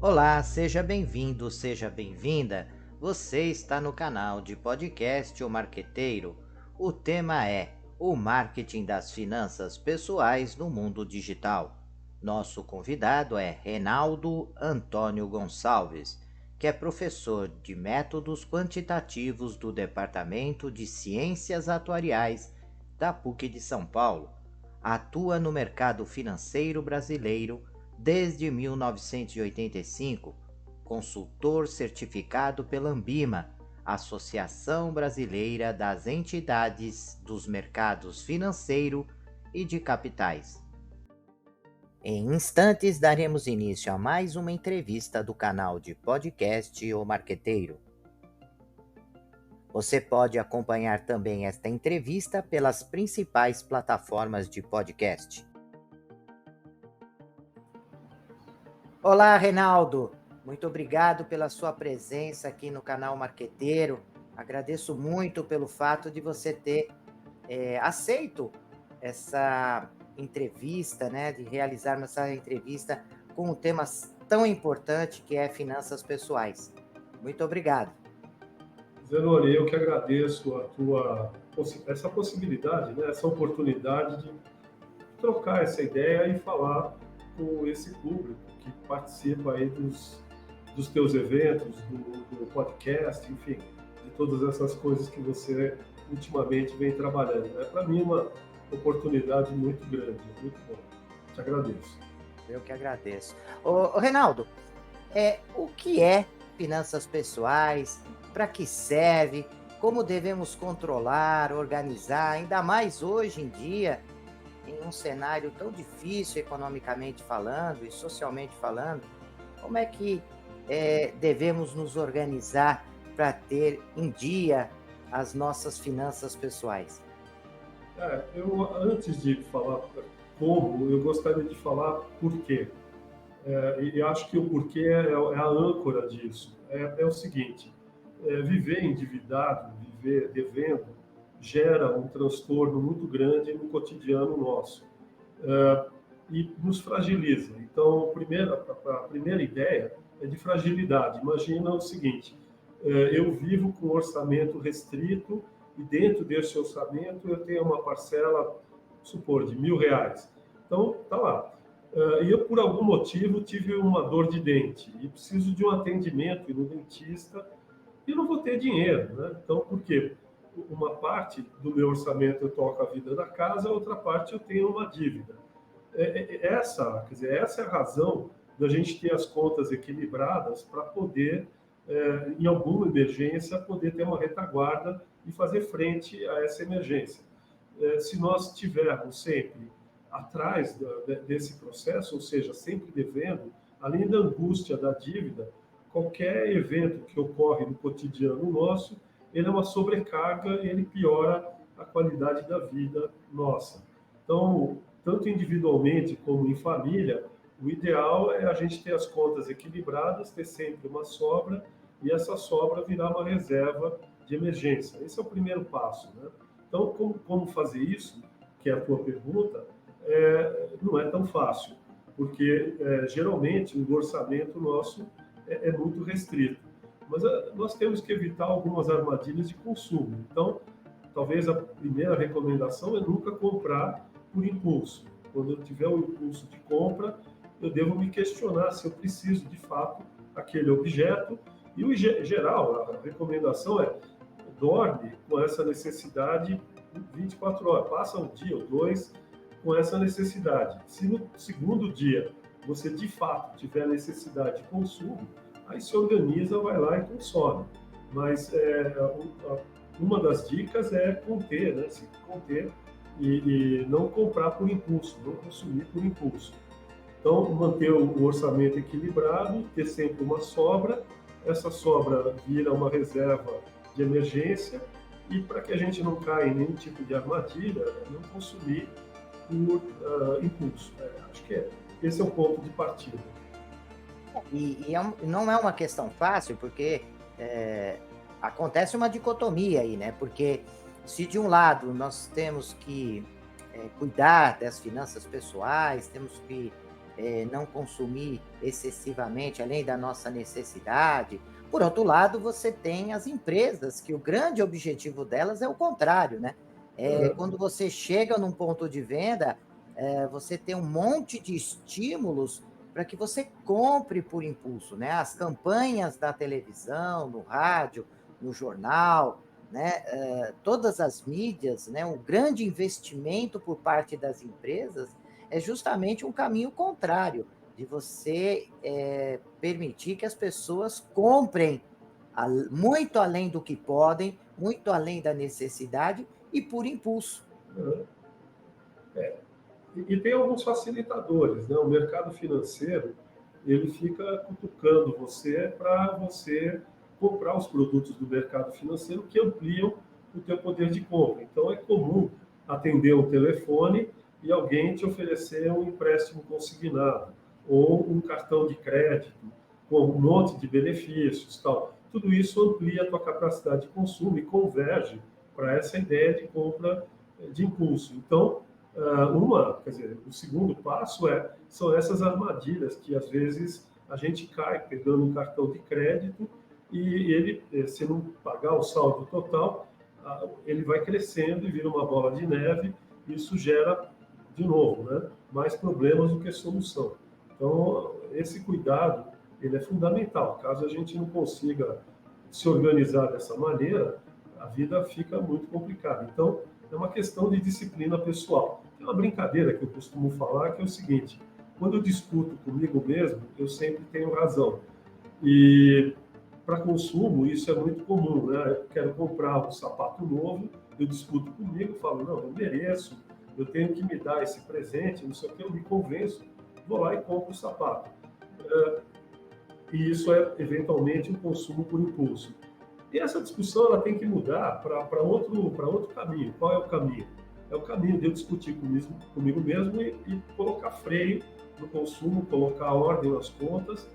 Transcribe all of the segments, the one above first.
Olá, seja bem-vindo, seja bem-vinda. Você está no canal de podcast O Marqueteiro. O tema é o marketing das finanças pessoais no mundo digital. Nosso convidado é Reinaldo Antônio Gonçalves, que é professor de métodos quantitativos do Departamento de Ciências Atuariais da PUC de São Paulo. Atua no mercado financeiro brasileiro desde 1985, consultor certificado pela Ambima, Associação Brasileira das Entidades dos Mercados Financeiro e de Capitais. Em instantes, daremos início a mais uma entrevista do canal de podcast O Marqueteiro. Você pode acompanhar também esta entrevista pelas principais plataformas de podcast. Olá, Reinaldo. Muito obrigado pela sua presença aqui no canal Marqueteiro. Agradeço muito pelo fato de você ter aceito essa entrevista, né? De realizarmos essa entrevista com um tema tão importante que é finanças pessoais. Muito obrigado. Zanoni, eu que agradeço essa possibilidade, né, essa oportunidade de trocar essa ideia e falar com esse público que participa aí dos teus eventos, do podcast, enfim, de todas essas coisas que você ultimamente vem trabalhando. É para mim uma oportunidade muito grande, muito bom. Te agradeço. Eu que agradeço. Ô Reinaldo, o que é finanças pessoais? Para que serve? Como devemos controlar, organizar, ainda mais hoje em dia, em um cenário tão difícil economicamente falando e socialmente falando? Como é que devemos nos organizar para ter em dia as nossas finanças pessoais? Antes de falar como, eu gostaria de falar por quê. E acho que o porquê é a âncora disso. É o seguinte: viver endividado, viver devendo, gera um transtorno muito grande no cotidiano nosso e nos fragiliza. Então, a primeira ideia é de fragilidade. Imagina o seguinte: eu vivo com um orçamento restrito e dentro desse orçamento eu tenho uma parcela, supor, de R$ 1.000. Então, tá lá. E eu, por algum motivo, tive uma dor de dente e preciso de um atendimento no dentista e não vou ter dinheiro, né? Então, por quê? Uma parte do meu orçamento eu toco a vida da casa, a outra parte eu tenho uma dívida. Essa é a razão da gente ter as contas equilibradas para poder, em alguma emergência, poder ter uma retaguarda e fazer frente a essa emergência. Se nós estivermos sempre atrás desse processo, ou seja, sempre devendo, além da angústia da dívida, qualquer evento que ocorre no cotidiano nosso, ele é uma sobrecarga e ele piora a qualidade da vida nossa. Então, tanto individualmente como em família, o ideal é a gente ter as contas equilibradas, ter sempre uma sobra e essa sobra virar uma reserva de emergência. Esse é o primeiro passo, né? Então, como fazer isso, que é a tua pergunta, não é tão fácil, porque geralmente o orçamento nosso é muito restrito. Mas nós temos que evitar algumas armadilhas de consumo. Então, talvez a primeira recomendação é nunca comprar por impulso. Quando eu tiver o impulso de compra, eu devo me questionar se eu preciso de fato aquele objeto. E o geral, a recomendação é dorme com essa necessidade 24 horas, passa um dia ou dois com essa necessidade. Se no segundo dia você de fato tiver necessidade de consumo, aí se organiza, vai lá e consome. Mas uma das dicas é conter, né? Se conter e não comprar por impulso, não consumir por impulso. Então, manter o orçamento equilibrado, ter sempre uma sobra, essa sobra vira uma reserva de emergência e para que a gente não caia em nenhum tipo de armadilha, não consumir por impulso. Acho que esse é o ponto de partida. Não é uma questão fácil, porque acontece uma dicotomia aí, né? Porque se de um lado nós temos que cuidar das finanças pessoais, temos que não consumir excessivamente, além da nossa necessidade. Por outro lado, você tem as empresas, que o grande objetivo delas é o contrário, né? Quando você chega num ponto de venda, você tem um monte de estímulos para que você compre por impulso, né? As campanhas da televisão, no rádio, no jornal, né? Todas as mídias, né? O grande investimento por parte das empresas é justamente um caminho contrário, de você permitir que as pessoas comprem muito além do que podem, muito além da necessidade e por impulso. E tem alguns facilitadores, né? O mercado financeiro, ele fica cutucando você para você comprar os produtos do mercado financeiro que ampliam o teu poder de compra. Então é comum atender um telefone e alguém te oferecer um empréstimo consignado ou um cartão de crédito com um monte de benefícios, tal. Tudo isso amplia a tua capacidade de consumo e converge para essa ideia de compra de impulso. Então, quer dizer, o segundo passo são essas armadilhas que às vezes a gente cai pegando um cartão de crédito e ele, se não pagar o saldo total, ele vai crescendo e vira uma bola de neve. E isso gera, de novo, né, mais problemas do que solução. Então, esse cuidado ele é fundamental. Caso a gente não consiga se organizar dessa maneira, a vida fica muito complicada. Então, é uma questão de disciplina pessoal. Tem uma brincadeira que eu costumo falar que é o seguinte: quando eu discuto comigo mesmo, eu sempre tenho razão. E para consumo, isso é muito comum, né? Eu quero comprar um sapato novo, eu discuto comigo, falo, não, eu mereço, eu tenho que me dar esse presente, não sei o que, eu me convenço, vou lá e compro o sapato. E isso é, eventualmente, um consumo por impulso. E essa discussão ela tem que mudar para outro caminho. Qual é o caminho? É o caminho de eu discutir comigo mesmo e colocar freio no consumo, colocar ordem nas contas,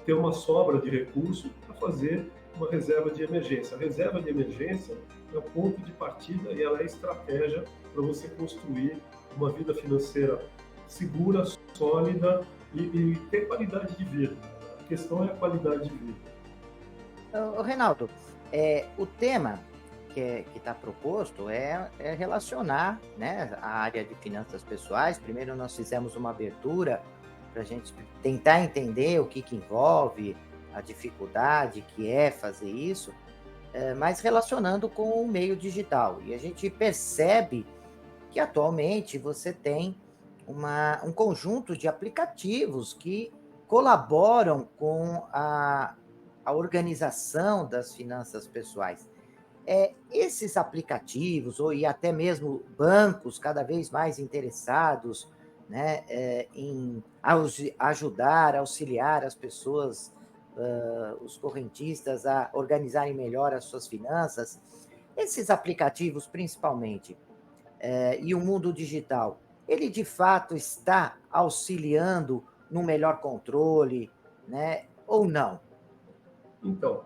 ter uma sobra de recurso para fazer uma reserva de emergência. A reserva de emergência é o ponto de partida e ela é a estratégia para você construir uma vida financeira segura, sólida e ter qualidade de vida. A questão é a qualidade de vida. Reinaldo, o tema que está proposto é relacionar, né, a área de finanças pessoais. Primeiro nós fizemos uma abertura para a gente tentar entender o que envolve, a dificuldade que é fazer isso, mas relacionando com o meio digital. E a gente percebe que atualmente você tem um conjunto de aplicativos que colaboram com a organização das finanças pessoais. Esses aplicativos, e até mesmo bancos cada vez mais interessados, né, em ajudar, auxiliar as pessoas, os correntistas, a organizarem melhor as suas finanças, esses aplicativos principalmente, e o mundo digital, ele de fato está auxiliando no melhor controle, né, ou não? Então,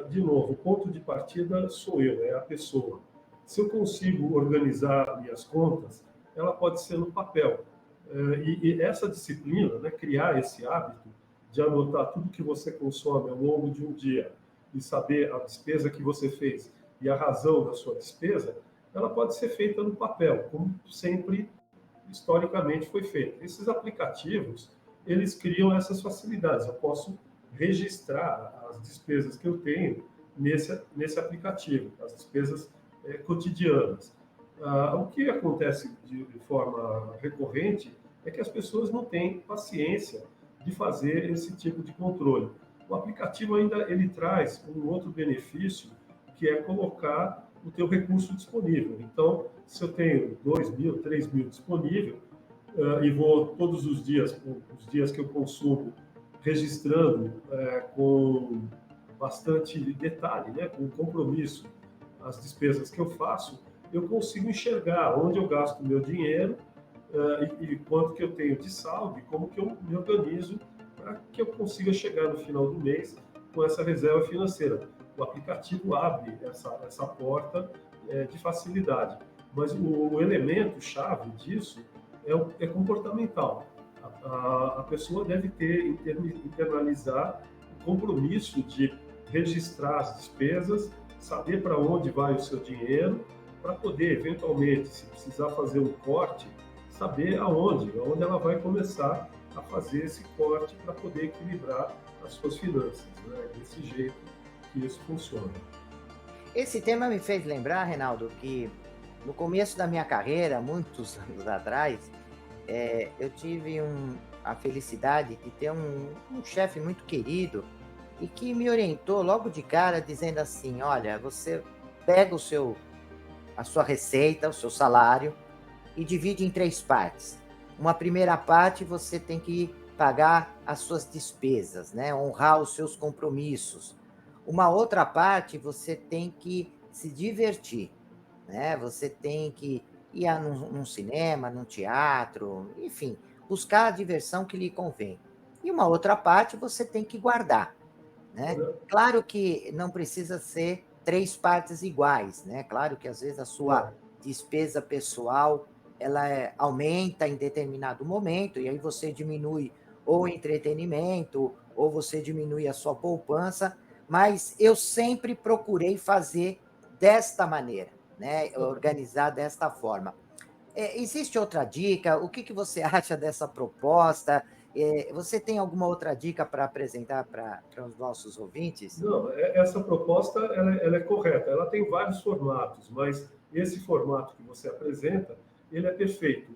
de novo, o ponto de partida sou eu, é a pessoa. Se eu consigo organizar minhas contas, ela pode ser no papel. E essa disciplina, né, criar esse hábito de anotar tudo que você consome ao longo de um dia e saber a despesa que você fez e a razão da sua despesa, ela pode ser feita no papel, como sempre historicamente foi feito. Esses aplicativos, eles criam essas facilidades. Eu posso registrar as despesas que eu tenho nesse aplicativo, as despesas cotidianas. O que acontece de forma recorrente é que as pessoas não têm paciência de fazer esse tipo de controle. O aplicativo ainda ele traz um outro benefício, que é colocar o teu recurso disponível. Então, se eu tenho 2.000, 3.000 disponível, e vou todos os dias que eu consumo, registrando com bastante detalhe, né, com compromisso, as despesas que eu faço, eu consigo enxergar onde eu gasto o meu dinheiro e quanto que eu tenho de saldo e como que eu me organizo para que eu consiga chegar no final do mês com essa reserva financeira. O aplicativo abre essa porta de facilidade, mas o elemento chave disso é comportamental. a pessoa deve internalizar o compromisso de registrar as despesas, saber para onde vai o seu dinheiro, para poder, eventualmente, se precisar fazer um corte, saber aonde ela vai começar a fazer esse corte para poder equilibrar as suas finanças. Né? Desse jeito que isso funciona. Esse tema me fez lembrar, Reinaldo, que no começo da minha carreira, muitos anos atrás, eu tive a felicidade de ter um chefe muito querido e que me orientou logo de cara dizendo assim, olha, você pega a sua receita, o seu salário e divide em 3 partes. Uma primeira parte você tem que pagar as suas despesas, né? Honrar os seus compromissos. Uma outra parte você tem que se divertir, né? Você tem que ir num cinema, num teatro, enfim, buscar a diversão que lhe convém. E uma outra parte você tem que guardar, né? Claro que não precisa ser 3 partes iguais, né? Claro que às vezes a sua despesa pessoal ela aumenta em determinado momento e aí você diminui ou o entretenimento ou você diminui a sua poupança, mas eu sempre procurei fazer desta maneira, né? Organizar desta forma. Existe outra dica? O que você acha dessa proposta? Você tem alguma outra dica para apresentar para os nossos ouvintes? Não, essa proposta ela é correta. Ela tem vários formatos, mas esse formato que você apresenta, ele é perfeito.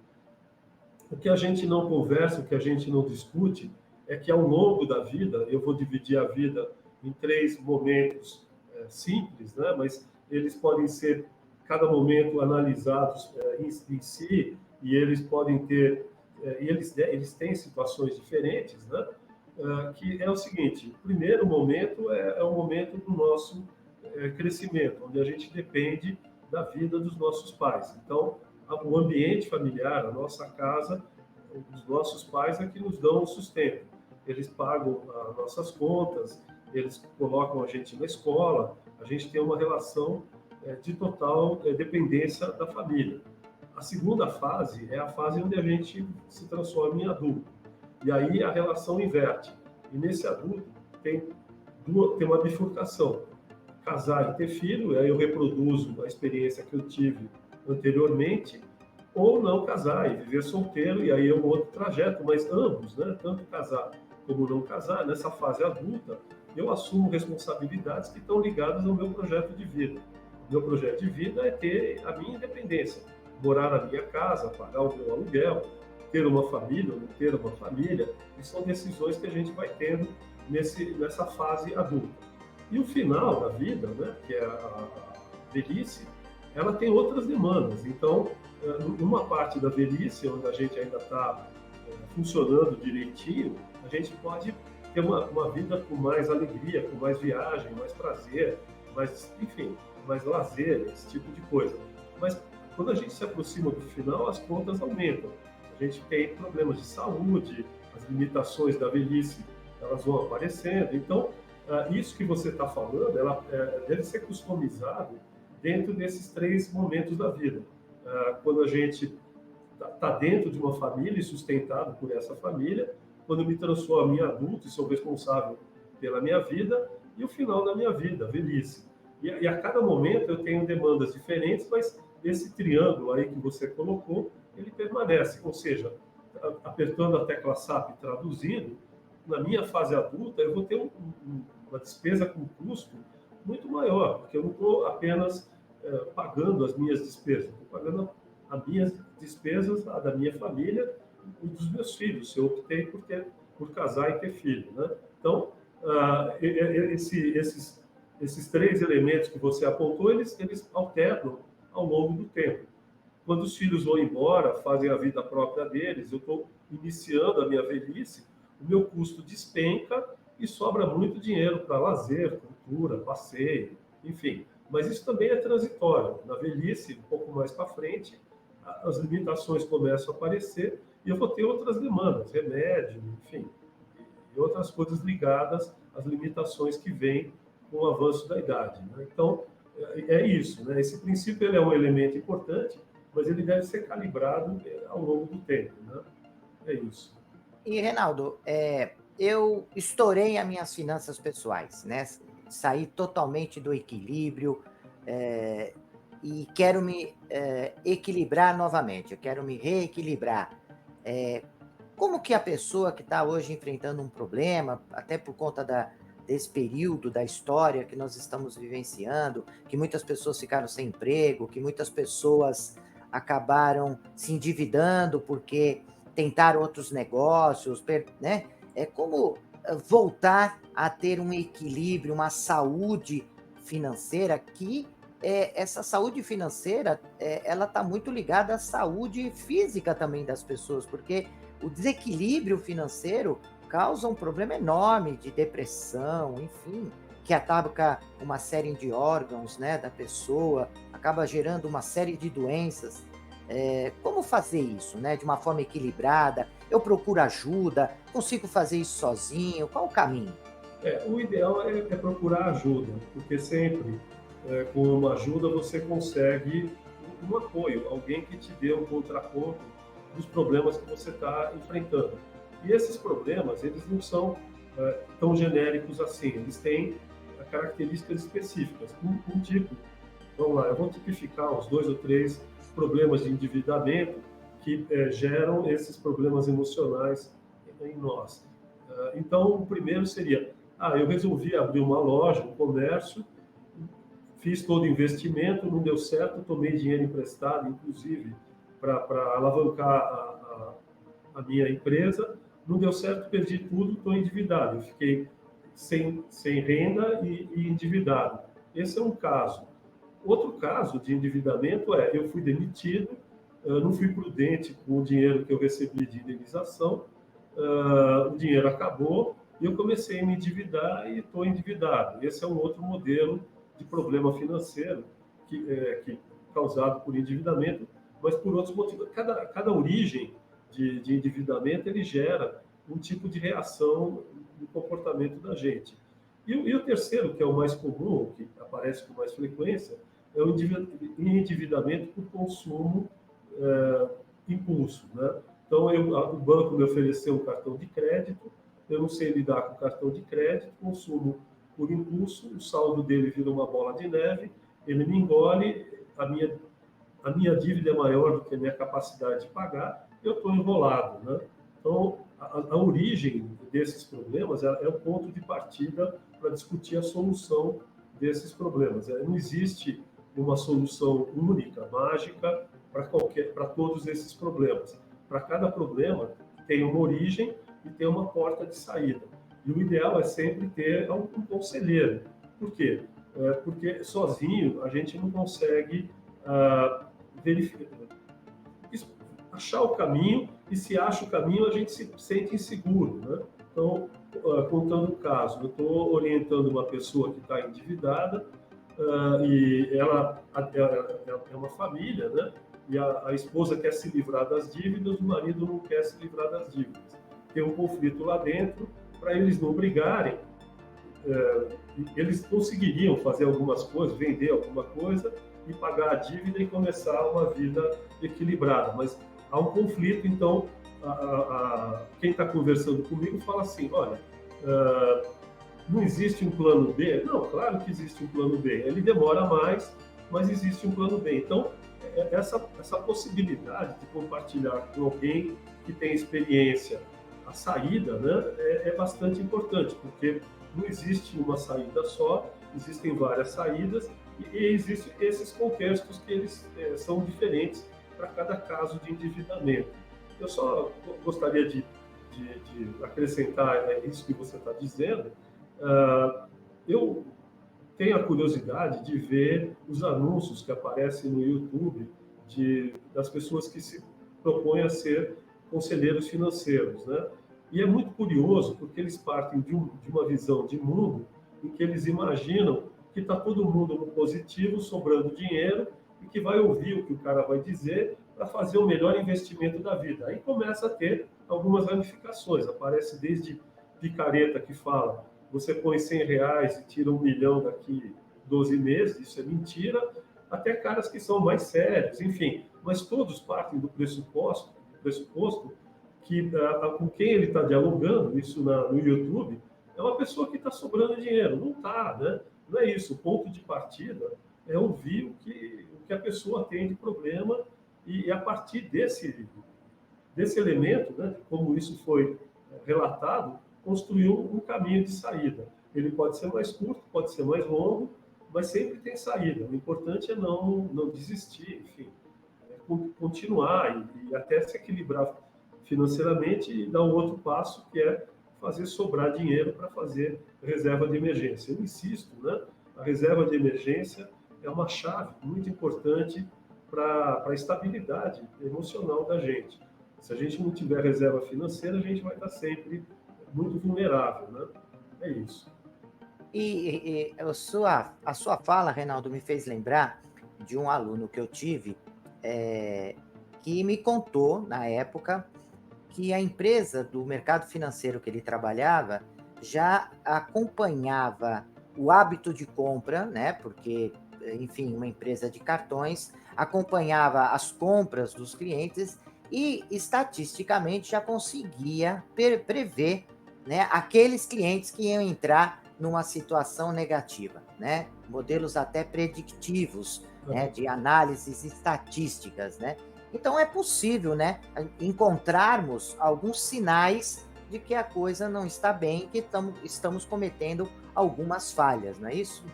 O que a gente não conversa, o que a gente não discute, é que ao longo da vida, eu vou dividir a vida em 3 momentos simples, né? Mas eles podem ser, cada momento, analisados em si, e eles podem ter, eles têm situações diferentes, né? Que é o seguinte: o primeiro momento é o momento do nosso crescimento, onde a gente depende da vida dos nossos pais. Então, o ambiente familiar, a nossa casa, os nossos pais é que nos dão o sustento. Eles pagam as nossas contas, eles colocam a gente na escola, a gente tem uma relação de total dependência da família. A segunda fase é a fase onde a gente se transforma em adulto. E aí a relação inverte. E nesse adulto tem uma bifurcação. Casar e ter filho, aí eu reproduzo a experiência que eu tive anteriormente, ou não casar e viver solteiro, e aí é um outro trajeto, mas ambos, né, tanto casar como não casar, nessa fase adulta, eu assumo responsabilidades que estão ligadas ao meu projeto de vida. O meu projeto de vida é ter a minha independência, morar na minha casa, pagar o meu aluguel, ter uma família ou não ter uma família, e são decisões que a gente vai tendo nessa fase adulta. E o final da vida, né, que é a velhice, ela tem outras demandas. Então, numa parte da velhice, onde a gente ainda está funcionando direitinho, a gente pode ter uma vida com mais alegria, com mais viagem, mais prazer, enfim, mais lazer, esse tipo de coisa. Mas quando a gente se aproxima do final, as contas aumentam. A gente tem problemas de saúde, as limitações da velhice, elas vão aparecendo. Então, isso que você está falando, ela deve ser customizado dentro desses 3 momentos da vida. Quando a gente está dentro de uma família e sustentado por essa família, quando eu me transformo em adulto e sou responsável pela minha vida, e o final da minha vida, a velhice. E a cada momento eu tenho demandas diferentes, mas esse triângulo aí que você colocou, ele permanece. Ou seja, apertando a tecla SAP, traduzindo, na minha fase adulta eu vou ter uma despesa com custo muito maior, porque eu não estou apenas pagando as minhas despesas, estou pagando as minhas despesas, a da minha família e dos meus filhos, se eu optei por casar e ter filho, né? Então, esses 3 elementos que você apontou, eles alternam ao longo do tempo. Quando os filhos vão embora, fazem a vida própria deles, eu estou iniciando a minha velhice, o meu custo despenca e sobra muito dinheiro para lazer, cultura, passeio, enfim. Mas isso também é transitório. Na velhice, um pouco mais para frente, as limitações começam a aparecer e eu vou ter outras demandas, remédio, enfim, e outras coisas ligadas às limitações que vêm com o avanço da idade. Né? Então, é isso. Né? Esse princípio ele é um elemento importante, mas ele deve ser calibrado ao longo do tempo. Né? É isso. E, Reinaldo, eu estourei as minhas finanças pessoais, né? Saí totalmente do equilíbrio, é, e quero me equilibrar novamente, eu quero me reequilibrar. É, como que a pessoa que está hoje enfrentando um problema, até por conta desse período da história que nós estamos vivenciando, que muitas pessoas ficaram sem emprego, que muitas pessoas acabaram se endividando porque tentaram outros negócios, né? É como voltar a ter um equilíbrio, uma saúde financeira que essa saúde financeira ela está muito ligada à saúde física também das pessoas, porque o desequilíbrio financeiro causa um problema enorme de depressão, enfim, que ataca uma série de órgãos, né, da pessoa, acaba gerando uma série de doenças. Como fazer isso, né, de uma forma equilibrada? Eu procuro ajuda? Consigo fazer isso sozinho? Qual o caminho? O ideal é procurar ajuda, porque sempre com uma ajuda você consegue um apoio, alguém que te dê um contraponto dos problemas que você está enfrentando. E esses problemas, eles não são tão genéricos assim, eles têm características específicas. Um tipo, vamos lá, eu vou tipificar uns 2 ou 3 problemas de endividamento que geram esses problemas emocionais em nós. Então, o primeiro seria, eu resolvi abrir uma loja, um comércio, fiz todo o investimento, não deu certo, tomei dinheiro emprestado, inclusive, para alavancar a minha empresa, não deu certo, perdi tudo, estou endividado. Eu fiquei sem renda e endividado. Esse é um caso. Outro caso de endividamento eu fui demitido, não fui prudente com o dinheiro que eu recebi de indenização, o dinheiro acabou e eu comecei a me endividar e estou endividado. Esse é um outro modelo de problema financeiro que causado por endividamento, mas por outros motivos. Cada origem de endividamento ele gera um tipo de reação no comportamento da gente. E o terceiro, que é o mais comum, que aparece com mais frequência, é o endividamento por consumo impulso, né? Então, o banco me ofereceu um cartão de crédito, eu não sei lidar com o cartão de crédito, consumo por impulso, o saldo dele vira uma bola de neve, ele me engole, a minha dívida é maior do que a minha capacidade de pagar, eu estou enrolado, né? Então, a origem desses problemas é o ponto de partida para discutir a solução desses problemas. Não existe uma solução única, mágica, para todos esses problemas. Para cada problema tem uma origem e tem uma porta de saída. E o ideal é sempre ter um conselheiro. Por quê? Porque sozinho a gente não consegue verificar, achar o caminho, e se acha o caminho a gente se sente inseguro, né? Então, contando o caso, eu estou orientando uma pessoa que está endividada, e ela é uma família, né? E a esposa quer se livrar das dívidas, o marido não quer se livrar das dívidas. Tem um conflito lá dentro, para eles não brigarem, eles conseguiriam fazer algumas coisas, vender alguma coisa e pagar a dívida e começar uma vida equilibrada. Mas há um conflito, então quem está conversando comigo fala assim, olha, não existe um plano B? Não, claro que existe um plano B. Ele demora mais, mas existe um plano B. Então, essa possibilidade de compartilhar com alguém que tem experiência a saída, né, é bastante importante, porque não existe uma saída só, existem várias saídas e existem esses contextos que eles são diferentes para cada caso de endividamento. Eu só gostaria de acrescentar isso que você está dizendo. Eu tenho a curiosidade de ver os anúncios que aparecem no YouTube das pessoas que se propõem a ser conselheiros financeiros, né? E é muito curioso porque eles partem de uma visão de mundo em que eles imaginam que está todo mundo no positivo, sobrando dinheiro, e que vai ouvir o que o cara vai dizer para fazer o melhor investimento da vida. Aí começa a ter algumas ramificações. Aparece desde picareta que fala, você põe R$ 100 e tira 1 milhão daqui 12 meses, isso é mentira, até caras que são mais sérios, enfim. Mas todos partem do pressuposto que com quem ele está dialogando, isso no YouTube, é uma pessoa que está sobrando dinheiro. Não está, né? Não é isso. O ponto de partida é ouvir o que a pessoa tem de problema e a partir desse elemento, né, como isso foi relatado, construir um caminho de saída. Ele pode ser mais curto, pode ser mais longo, mas sempre tem saída. O importante é não desistir, enfim, continuar e até se equilibrar financeiramente e dar um outro passo, que é fazer sobrar dinheiro para fazer reserva de emergência. Eu insisto, né? A reserva de emergência é uma chave muito importante para a estabilidade emocional da gente. Se a gente não tiver reserva financeira, a gente vai estar sempre muito vulnerável, né? É isso. E a sua fala, Reinaldo, me fez lembrar de um aluno que eu tive, que me contou, na época, que a empresa do mercado financeiro que ele trabalhava já acompanhava o hábito de compra, né? Porque, enfim, uma empresa de cartões acompanhava as compras dos clientes e, estatisticamente, já conseguia prever, né, aqueles clientes que iam entrar numa situação negativa, né? Modelos até predictivos, né, de análises estatísticas, né? Então é possível, né, encontrarmos alguns sinais de que a coisa não está bem, que estamos cometendo algumas falhas, não é isso?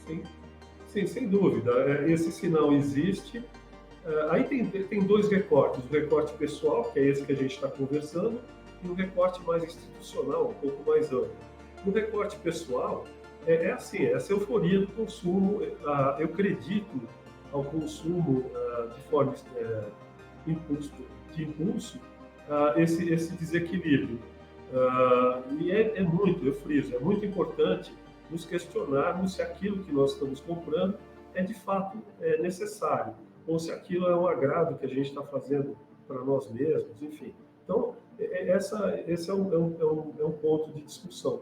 Sim, sim, sem dúvida. Esse sinal existe. Aí tem dois recortes. O recorte pessoal, que é esse que a gente está conversando, e um recorte mais institucional, um pouco mais amplo. No recorte pessoal, é assim, essa euforia do consumo. Eu acredito ao consumo de forma de impulso, esse desequilíbrio. E é muito, eu friso, é muito importante nos questionarmos se aquilo que nós estamos comprando é de fato necessário, ou se aquilo é um agrado que a gente está fazendo para nós mesmos, enfim. Então, esse é um ponto de discussão.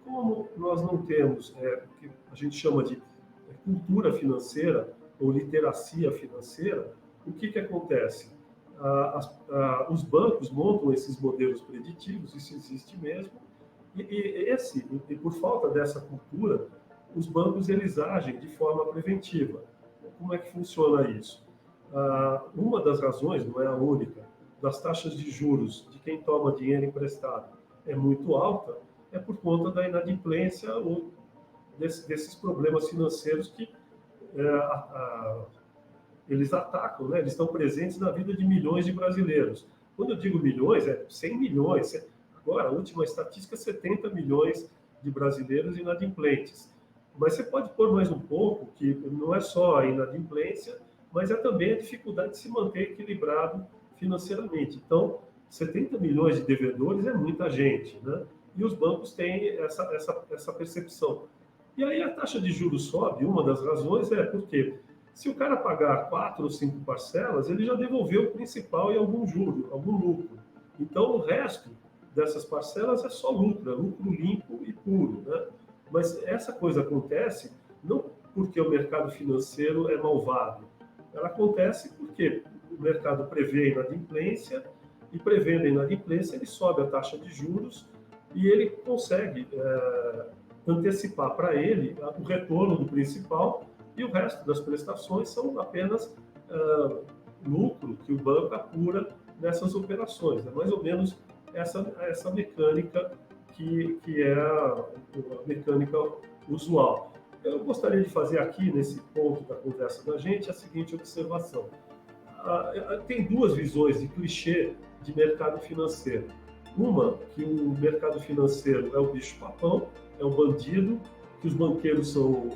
Como nós não temos o que a gente chama de cultura financeira ou literacia financeira, o que acontece? Os bancos montam esses modelos preditivos, isso existe mesmo, e por falta dessa cultura, os bancos eles agem de forma preventiva. Como é que funciona isso? Uma das razões, não é a única, das taxas de juros de quem toma dinheiro emprestado é muito alta, é por conta da inadimplência ou desses problemas financeiros que eles atacam, né? Eles estão presentes na vida de milhões de brasileiros. Quando eu digo milhões, é 100 milhões. Agora, a última estatística, 70 milhões de brasileiros inadimplentes. Mas você pode pôr mais um pouco, que não é só a inadimplência, mas é também a dificuldade de se manter equilibrado financeiramente. Então, 70 milhões de devedores é muita gente, né? E os bancos têm essa percepção. E aí a taxa de juros sobe, uma das razões é porque se o cara pagar 4 ou 5 parcelas, ele já devolveu o principal e algum juro, algum lucro. Então, o resto dessas parcelas é só lucro, é lucro limpo e puro, né? Mas essa coisa acontece não porque o mercado financeiro é malvado. Ela acontece porque o mercado prevê a inadimplência e, prevendo a inadimplência, ele sobe a taxa de juros e ele consegue antecipar para ele o retorno do principal, e o resto das prestações são apenas lucro que o banco apura nessas operações. É mais ou menos essa mecânica que é a mecânica usual. Eu gostaria de fazer aqui, nesse ponto da conversa da gente, a seguinte observação. Tem duas visões de clichê de mercado financeiro. Uma, que o mercado financeiro é o bicho-papão, é o bandido, que os banqueiros são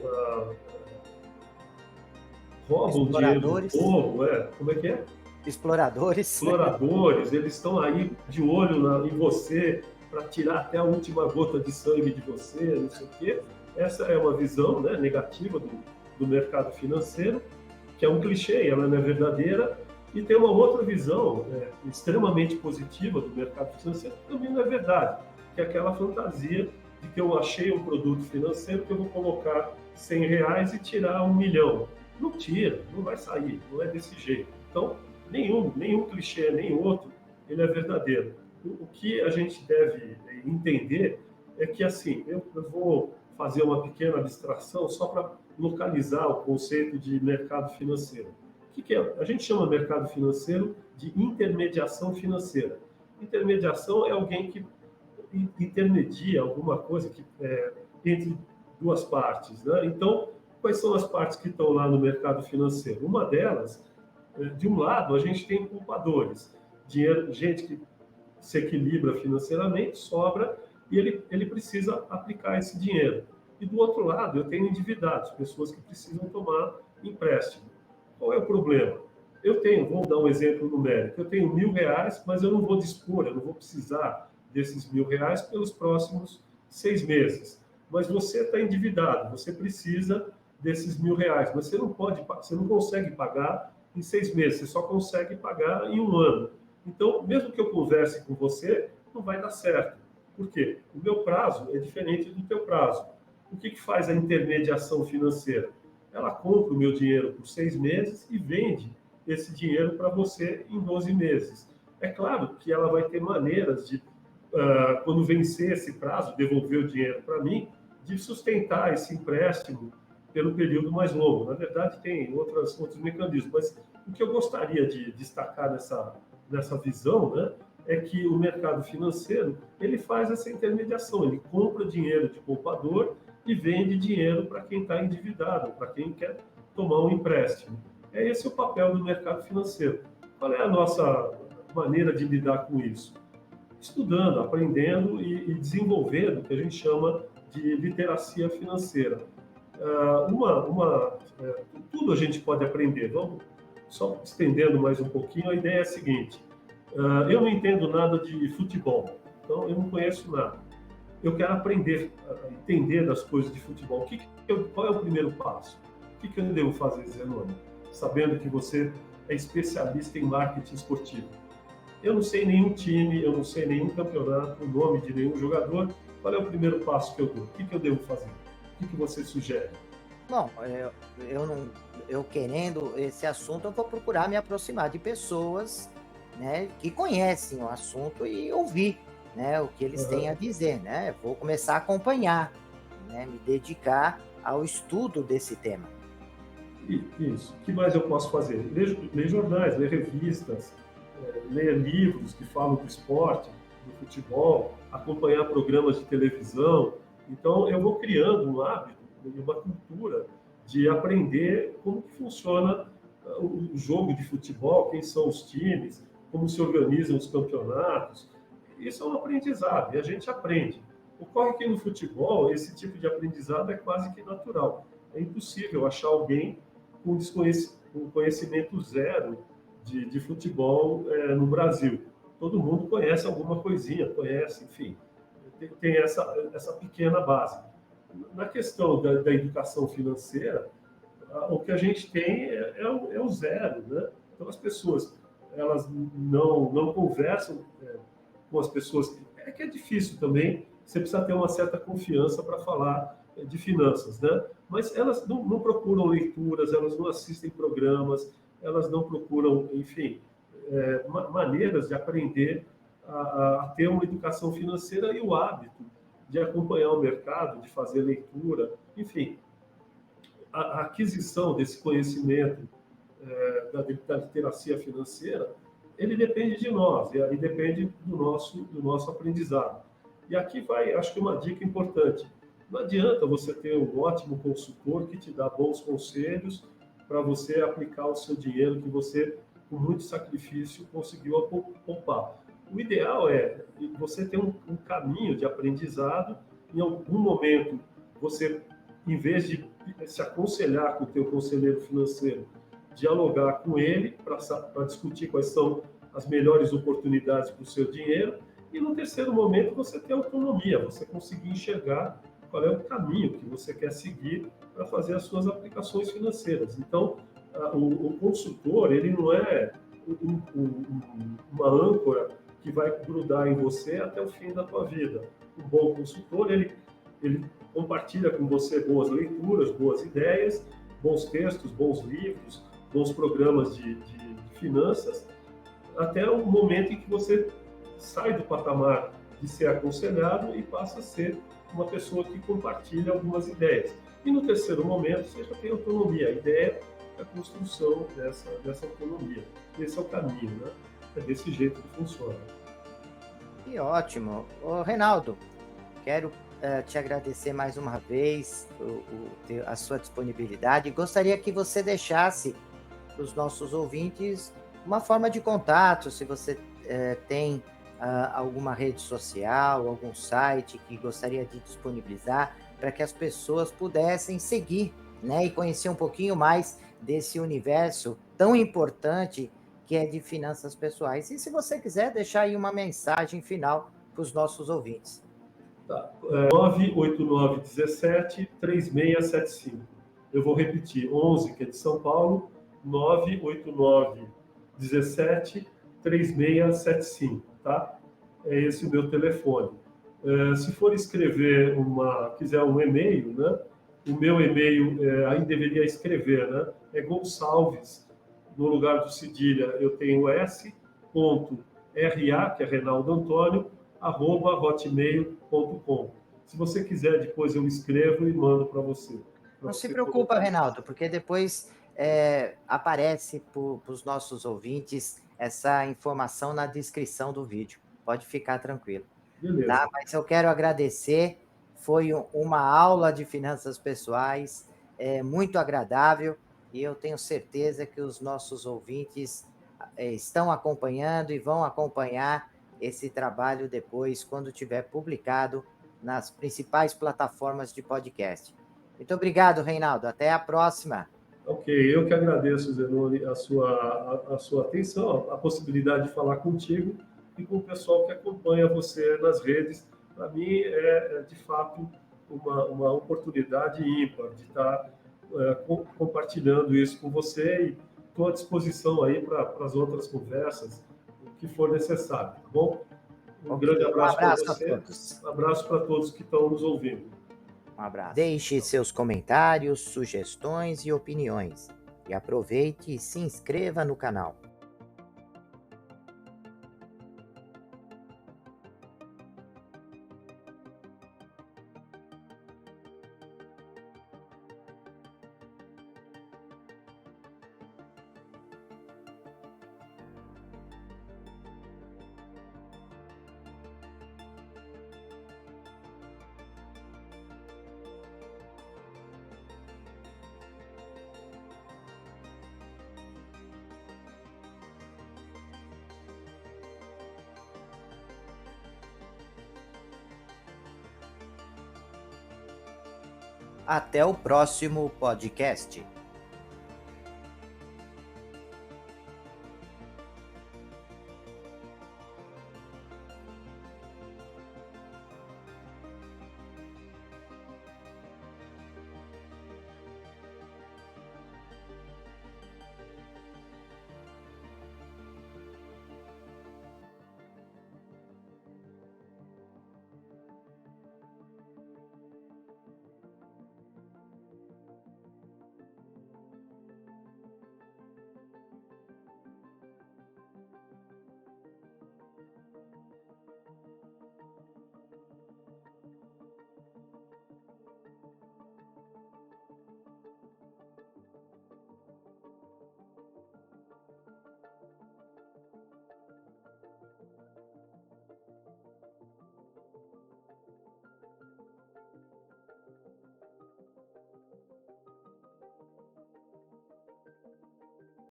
roubam o dinheiro do povo, como é que é? Exploradores. Exploradores, eles estão aí de olho em você para tirar até a última gota de sangue de você, não sei o quê. Essa é uma visão, né, negativa do mercado financeiro, que é um clichê, ela não é verdadeira. E tem uma outra visão extremamente positiva do mercado financeiro, que também não é verdade, que é aquela fantasia de que eu achei um produto financeiro que eu vou colocar R$100 e tirar 1 milhão. Não tira, não vai sair, não é desse jeito. Então, nenhum clichê, nem outro, ele é verdadeiro. O que a gente deve entender é que, assim, eu vou fazer uma pequena abstração só para localizar o conceito de mercado financeiro. O que é? A gente chama mercado financeiro de intermediação financeira. Intermediação é alguém que intermedia alguma coisa entre duas partes, né? Então, quais são as partes que estão lá no mercado financeiro? Uma delas, de um lado, a gente tem poupadores, dinheiro, gente que se equilibra financeiramente, sobra, e ele precisa aplicar esse dinheiro. E do outro lado, eu tenho endividados, pessoas que precisam tomar empréstimo. Qual é o problema? Vou dar um exemplo numérico, eu tenho R$ 1.000, mas eu não vou dispor, eu não vou precisar desses R$ 1.000 pelos próximos 6 meses. Mas você está endividado, você precisa desses R$ 1.000, mas você não consegue pagar em 6 meses, você só consegue pagar em um ano. Então, mesmo que eu converse com você, não vai dar certo. Por quê? O meu prazo é diferente do teu prazo. O que faz a intermediação financeira? Ela compra o meu dinheiro por 6 meses e vende esse dinheiro para você em 12 meses. É claro que ela vai ter maneiras de, quando vencer esse prazo, devolver o dinheiro para mim, de sustentar esse empréstimo pelo período mais longo. Na verdade, tem outros mecanismos, mas o que eu gostaria de destacar nessa visão, né, é que o mercado financeiro ele faz essa intermediação, ele compra dinheiro de poupador e vende dinheiro para quem está endividado, para quem quer tomar um empréstimo. É esse o papel do mercado financeiro. Qual é a nossa maneira de lidar com isso? Estudando, aprendendo e desenvolvendo o que a gente chama de literacia financeira. Tudo a gente pode aprender. Vamos só estendendo mais um pouquinho, a ideia é a seguinte: eu não entendo nada de futebol, então eu não conheço nada. Eu quero aprender, entender das coisas de futebol. Qual é o primeiro passo? O que eu devo fazer, Zenoni? Sabendo que você é especialista em marketing esportivo. Eu não sei nenhum time, eu não sei nenhum campeonato, o nome de nenhum jogador. Qual é o primeiro passo que eu dou? O que eu devo fazer? O que você sugere? Bom, eu querendo esse assunto, eu vou procurar me aproximar de pessoas, né, que conhecem o assunto e ouvir, né, o que eles têm a dizer, né? Vou começar a acompanhar, né, me dedicar ao estudo desse tema. Isso. O que mais eu posso fazer? Ler jornais, ler revistas, ler livros que falam do esporte, do futebol, acompanhar programas de televisão. Então, eu vou criando um hábito e uma cultura de aprender como que funciona o jogo de futebol, quem são os times, como se organizam os campeonatos. Isso é um aprendizado e a gente aprende. Ocorre que no futebol, esse tipo de aprendizado é quase que natural. É impossível achar alguém com conhecimento zero de futebol no Brasil. Todo mundo conhece alguma coisinha, conhece, enfim, tem essa pequena base. Na questão da educação financeira, o que a gente tem é o zero, né? Então, as pessoas elas não conversam com as pessoas. Que é difícil também, você precisa ter uma certa confiança para falar de finanças, né? Mas elas não procuram leituras, elas não assistem programas, elas não procuram, enfim, maneiras de aprender a ter uma educação financeira e o hábito de acompanhar o mercado, de fazer leitura, enfim, a aquisição desse conhecimento da literacia financeira, ele depende de nós, e aí depende do nosso aprendizado. E aqui vai, acho que uma dica importante. Não adianta você ter um ótimo consultor que te dá bons conselhos para você aplicar o seu dinheiro que você, com muito sacrifício, conseguiu poupar. O ideal é você ter um caminho de aprendizado. Em algum momento, você, em vez de se aconselhar com o teu conselheiro financeiro, dialogar com ele para discutir quais são as melhores oportunidades para o seu dinheiro. E no terceiro momento, você ter autonomia, você conseguir enxergar qual é o caminho que você quer seguir para fazer as suas aplicações financeiras. Então, o consultor, ele não é uma âncora que vai grudar em você até o fim da tua vida. Um bom consultor, ele compartilha com você boas leituras, boas ideias, bons textos, bons livros, bons programas de finanças, até o momento em que você sai do patamar de ser aconselhado e passa a ser uma pessoa que compartilha algumas ideias. E no terceiro momento, você já tem autonomia. A ideia é a construção dessa autonomia. Esse é o caminho, né? É desse jeito que funciona. Que ótimo. Ô, Reinaldo, quero te agradecer mais uma vez a sua disponibilidade. Gostaria que você deixasse para os nossos ouvintes uma forma de contato, se você tem alguma rede social, algum site que gostaria de disponibilizar para que as pessoas pudessem seguir, né, e conhecer um pouquinho mais desse universo tão importante que é de finanças pessoais. E se você quiser deixar aí uma mensagem final para os nossos ouvintes. Tá. 98917-3675. Eu vou repetir, 11, que é de São Paulo, 98917-3675, tá? É esse o meu telefone. Se for escrever quiser um e-mail, né? O meu e-mail, aí deveria escrever, né? É Gonçalves, no lugar do cedilha, eu tenho s.ra, que é Reinaldo Antônio, @hotmail.com. Se você quiser, depois eu escrevo e mando para você. Não se preocupa, Reinaldo, porque depois aparece para os nossos ouvintes essa informação na descrição do vídeo. Pode ficar tranquilo. Beleza. Tá? Mas eu quero agradecer. Foi uma aula de finanças pessoais muito agradável e eu tenho certeza que os nossos ouvintes estão acompanhando e vão acompanhar esse trabalho depois, quando tiver publicado nas principais plataformas de podcast. Muito obrigado, Reinaldo. Até a próxima. Ok, eu que agradeço, Zenoni, a sua atenção, a possibilidade de falar contigo e com o pessoal que acompanha você nas redes. Para mim, de fato uma oportunidade ímpar de estar compartilhando isso com você e estou à disposição aí para as outras conversas, o que for necessário, tá bom? Um grande abraço para abraço a você, todos. um abraço para todos que estão nos ouvindo. Um abraço. Deixe seus comentários, sugestões e opiniões. E aproveite e se inscreva no canal. Até o próximo podcast.